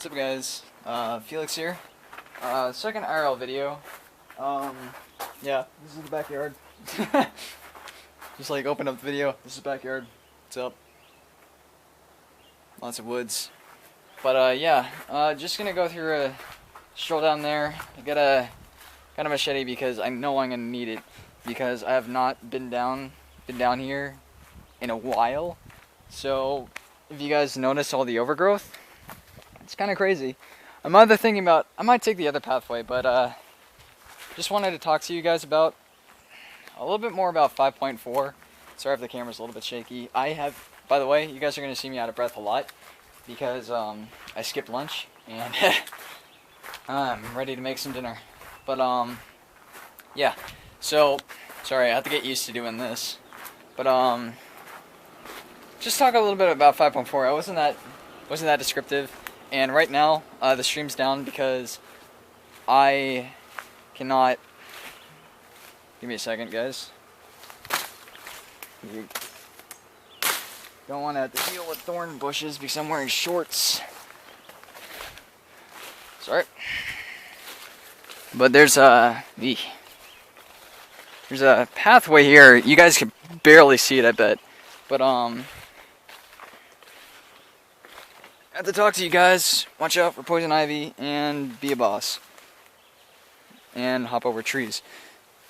What's up, guys? Felix here. Second IRL video. Yeah, this is the backyard. Just like open up the video. This is the backyard. What's up? Lots of woods. But yeah, just gonna go through a stroll down there. I got a machete because I know I'm gonna need it because I have not been down here in a while. So if you guys notice all the overgrowth, it's kind of crazy. I'm either thinking about, I might take the other pathway, but just wanted to talk to you guys about a little bit more about 5.4. Sorry if the camera's a little bit shaky. By the way, you guys are going to see me out of breath a lot because I skipped lunch and I'm ready to make some dinner. But yeah, so sorry, I have to get used to doing this. But just talk a little bit about 5.4. I wasn't that descriptive. And right now, the stream's down because I cannot. Give me a second, guys. You don't want to have to deal with thorn bushes because I'm wearing shorts. Sorry. But there's a pathway here. You guys can barely see it, I bet. But I have to talk to you guys. Watch out for poison ivy and be a boss. And hop over trees.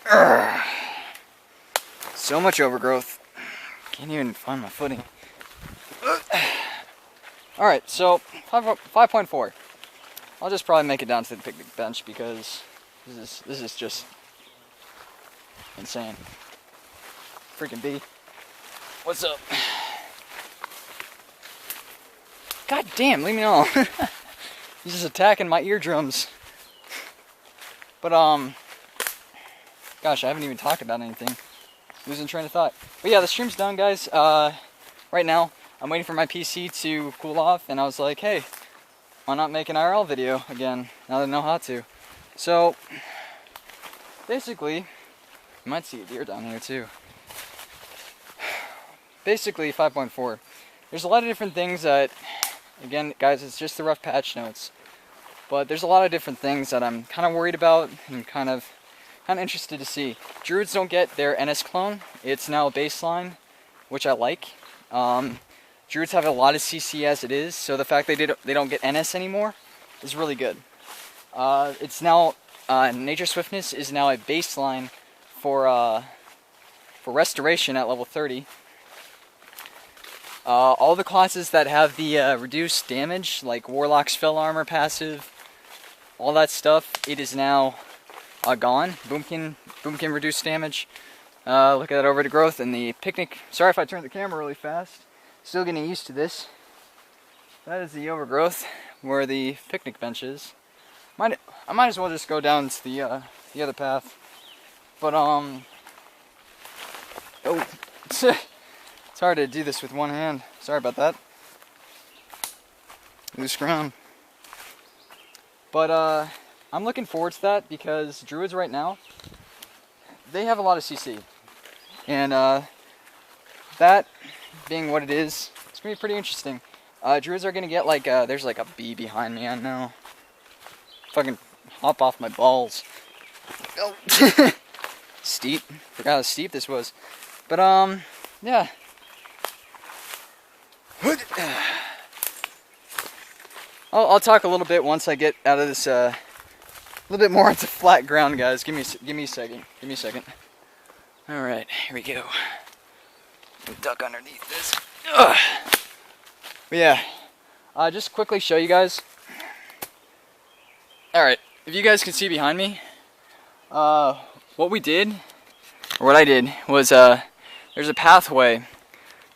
Urgh. So much overgrowth. Can't even find my footing. Alright, so 5.4. I'll just probably make it down to the picnic bench because this is just insane. Freaking bee. What's up? God damn, leave me alone. He's just attacking my eardrums. But gosh, I haven't even talked about anything. Losing train of thought. But yeah, the stream's done, guys. Right now, I'm waiting for my PC to cool off, and I was like, hey, why not make an IRL video again? Now that I know how to. So basically, you might see a deer down here too. Basically, 5.4. There's a lot of different things that. Again, guys, it's just the rough patch notes. But there's a lot of different things that I'm kind of worried about and kind of interested to see. Druids don't get their NS clone. It's now a baseline, which I like. Druids have a lot of CC as it is, so the fact they don't get NS anymore is really good. It's now Nature Swiftness is now a baseline for restoration at level 30. All the classes that have the reduced damage, like Warlock's Fell Armor passive, all that stuff, it is now gone. Boom can reduce damage. Look at that over to growth and the picnic. Sorry if I turned the camera really fast. Still getting used to this. That is the overgrowth where the picnic bench is. I might as well just go down to the other path. But oh. It's hard to do this with one hand. Sorry about that. Loose ground. But I'm looking forward to that because druids right now, they have a lot of CC. And that being what it is, it's going to be pretty interesting. Druids are going to get like, there's like a bee behind me, I know. Fucking hop off my balls. Oh. Steep. Forgot how steep this was. But yeah. I'll talk a little bit once I get out of this, a little bit more onto flat ground, guys. Give me a second. Give me a second. All right, here we go. Duck underneath this. Ugh. But yeah, just quickly show you guys. All right, if you guys can see behind me, what we did, or what I did, was there's a pathway.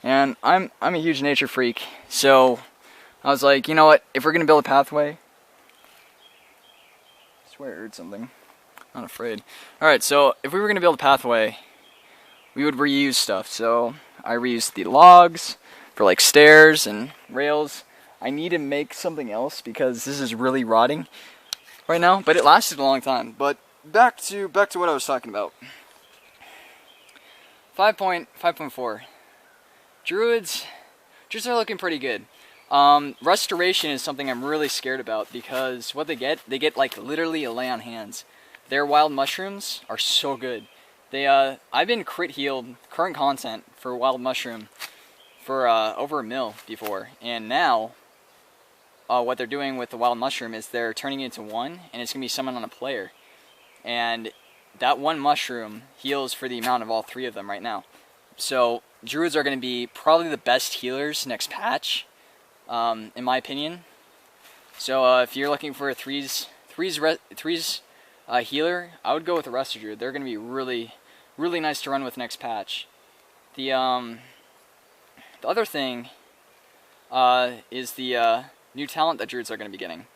And I'm a huge nature freak, so I was like, you know what, if we're going to build a pathway, I swear I heard something, I'm not afraid. Alright, so if we were going to build a pathway, we would reuse stuff. So I reused the logs for like stairs and rails. I need to make something else because this is really rotting right now, but it lasted a long time. But back to what I was talking about. 5.4. Druids are looking pretty good. Restoration is something I'm really scared about because what they get like literally a lay on hands. Their wild mushrooms are so good. I've been crit healed current content for wild mushroom for over 1 mil before, and now what they're doing with the wild mushroom is they're turning it into one, and it's gonna be summoned on a player, and that one mushroom heals for the amount of all 3 of them right now. So druids are gonna be probably the best healers next patch, in my opinion. So if you're looking for a threes healer, I would go with the Resto Druid. They're gonna be really nice to run with next patch. The other thing is the new talent that druids are going to be getting.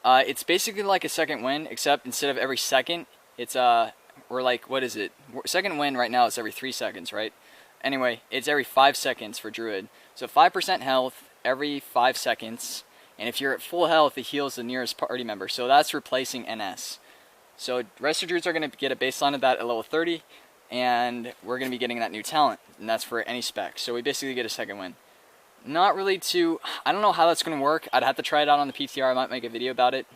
It's basically like a second wind, except instead of every second, it's we're like, what is it? Second wind right now is every 3 seconds, right? Anyway, it's every 5 seconds for druid. So 5% health every 5 seconds, and if you're at full health, it heals the nearest party member. So that's replacing NS. So Resto Druids are going to get a baseline of that at level 30, and we're going to be getting that new talent, and that's for any spec. So we basically get a second win. Not really too, I don't know how that's going to work. I'd have to try it out on the PTR. I might make a video about it.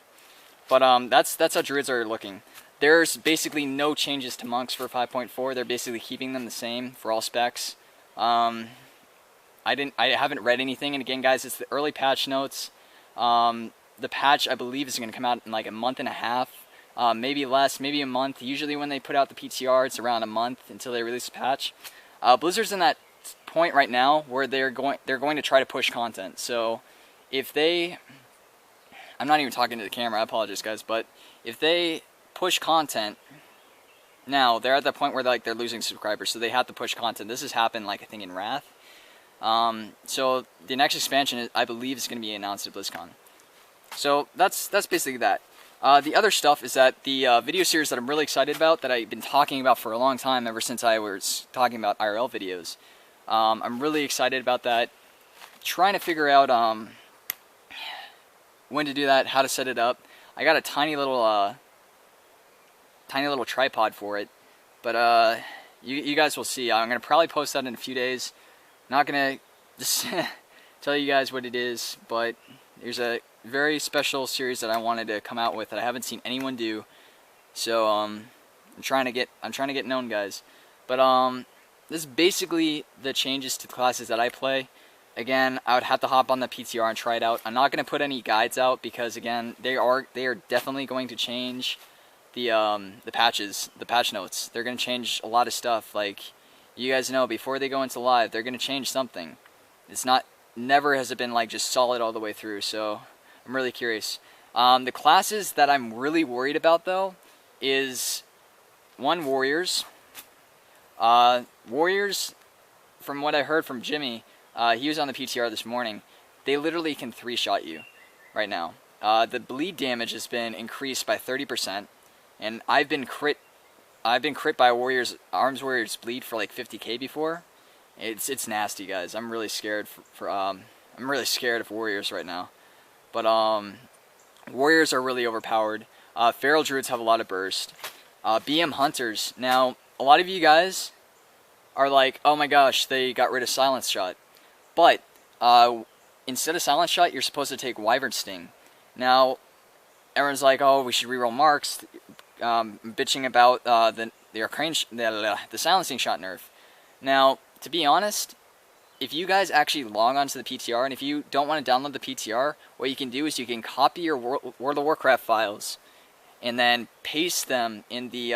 But that's how druids are looking. There's basically no changes to monks for 5.4. They're basically keeping them the same for all specs. I haven't read anything, and again, guys, it's the early patch notes. The patch, I believe, is going to come out in like a month and a half. Maybe less, maybe a month. Usually when they put out the PTR, it's around a month until they release a patch. Blizzard's in that point right now where they're going to try to push content. So if they, I'm not even talking to the camera, I apologize guys, but if they push content now, they're at that point where they're losing subscribers, so they have to push content. This has happened, like, I think in Wrath. So the next expansion, I believe, is going to be announced at BlizzCon. So that's basically that. The other stuff is that the video series that I'm really excited about, that I've been talking about for a long time, ever since I was talking about IRL videos. I'm really excited about that. Trying to figure out when to do that, how to set it up. I got a tiny little tripod for it, but you guys will see. I'm gonna probably post that in a few days. Not gonna just tell you guys what it is, but there's a very special series that I wanted to come out with that I haven't seen anyone do. So I'm trying to get known, guys. But this is basically the changes to the classes that I play. Again, I would have to hop on the PTR and try it out. I'm not going to put any guides out because, again, they are definitely going to change the patches, the patch notes. They're going to change a lot of stuff. Like, you guys know, before they go into live, they're going to change something. It's not, never has it been like just solid all the way through. So I'm really curious. The classes that I'm really worried about, though, is one, warriors. Warriors, from what I heard from Jimmy, he was on the PTR this morning, they literally can 3-shot you right now. The bleed damage has been increased by 30%, and I've been crit by arms warriors bleed for like 50k before. It's nasty, guys. I'm really scared I'm really scared of warriors right now. But warriors are really overpowered. Feral druids have a lot of burst. BM hunters. Now, a lot of you guys are like, oh my gosh, they got rid of silence shot. But instead of silence shot, you're supposed to take wyvern sting. Now, everyone's like, oh, we should reroll marks, bitching about the silencing shot nerf. Now, to be honest, if you guys actually log onto the PTR, and if you don't want to download the PTR, what you can do is you can copy your World of Warcraft files and then paste them in the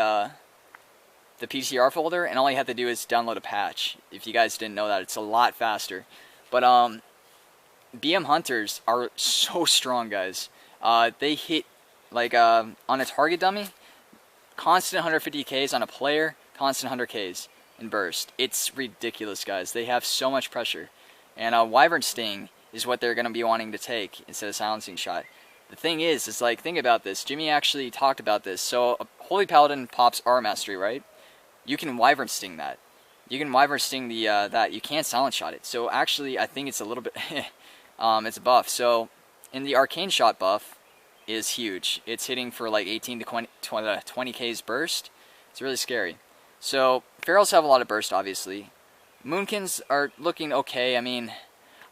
PTR folder, and all you have to do is download a patch. If you guys didn't know that, it's a lot faster. But BM hunters are so strong, guys. They hit, like, on a target dummy, constant 150Ks, on a player, constant 100Ks in burst. It's ridiculous, guys. They have so much pressure. And wyvern sting is what they're going to be wanting to take instead of silencing shot. The thing is, it's like, think about this. Jimmy actually talked about this. So a Holy Paladin pops R Mastery, right? You can wyvern sting that. You can wyvern sting the that. You can't silence shot it. So actually, I think it's a little bit it's a buff. So in the arcane shot buff is huge. It's hitting for like 18 to 20Ks burst. It's really scary. So ferals have a lot of burst, obviously. Moonkins are looking okay. I mean,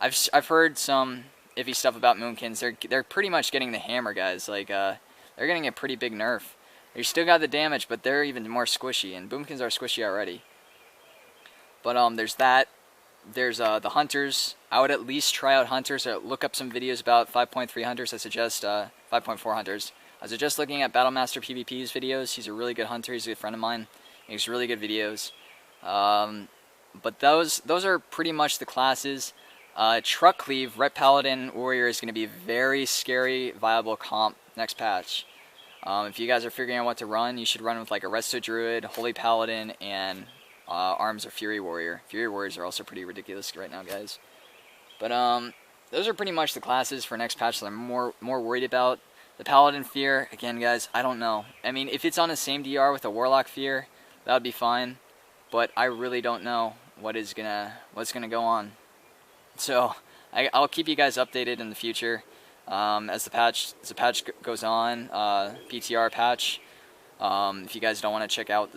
I've heard some iffy stuff about Moonkins. They're pretty much getting the hammer, guys. Like, they're getting a pretty big nerf. They still got the damage, but they're even more squishy, and Boomkins are squishy already. But there's that. There's the Hunters. I would at least try out Hunters or look up some videos about 5.3 Hunters. I suggest 5.4 Hunters. I suggest looking at Battlemaster PvP's videos. He's a really good hunter. He's a good friend of mine. He makes really good videos. But those are pretty much the classes. Truck Cleave, Ret Paladin, Warrior is going to be a very scary, viable comp next patch. If you guys are figuring out what to run, you should run with like a Resto Druid, Holy Paladin, and Arms or Fury Warrior. Fury Warriors are also pretty ridiculous right now, guys. But those are pretty much the classes for next patch that I'm more worried about. The Paladin Fear, again, guys, I don't know. I mean, if it's on the same DR with the Warlock Fear, that would be fine. But I really don't know what's gonna go on. So I'll keep you guys updated in the future as the patch goes on. PTR patch. If you guys don't want to check out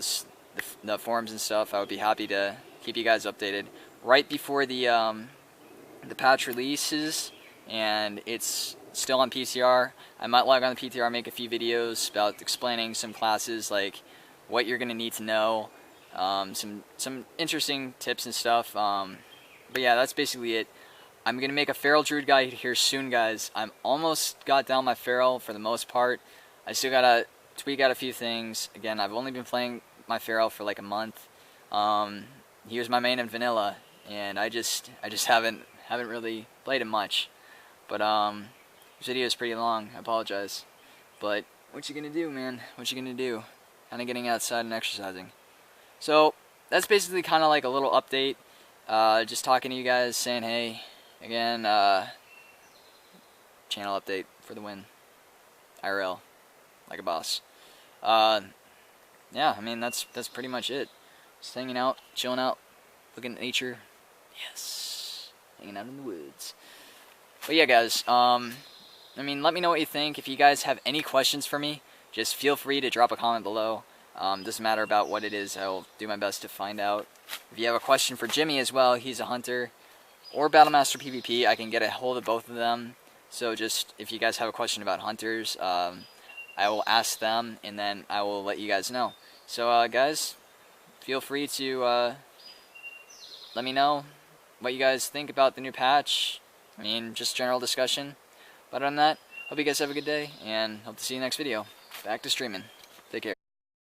the forums and stuff, I would be happy to keep you guys updated right before the patch releases, and it's still on PTR. I might log on the PTR, make a few videos about explaining some classes, like what you're gonna need to know, some interesting tips and stuff. But yeah, that's basically it. I'm gonna make a Feral Druid guide here soon, guys. I'm almost got down my Feral for the most part. I still gotta tweak out a few things. Again, I've only been playing my Feral for like a month. He was my main in vanilla, and I just haven't really played him much. But this video is pretty long. I apologize. But what you gonna do, man? What you gonna do? Kind of getting outside and exercising. So that's basically kind of like a little update. Just talking to you guys, saying hey. Again, channel update for the win. IRL, like a boss. Yeah, I mean that's pretty much it. Just hanging out, chilling out, looking at nature. Yes, hanging out in the woods. But yeah, guys. I mean, let me know what you think. If you guys have any questions for me, just feel free to drop a comment below. Doesn't matter about what it is. I will do my best to find out. If you have a question for Jimmy as well, he's a hunter, or Battlemaster PvP, I can get a hold of both of them. So just, if you guys have a question about hunters, I will ask them, and then I will let you guys know. So, guys, feel free to let me know what you guys think about the new patch. I mean, just general discussion. But other than that, hope you guys have a good day, and hope to see you next video. Back to streaming.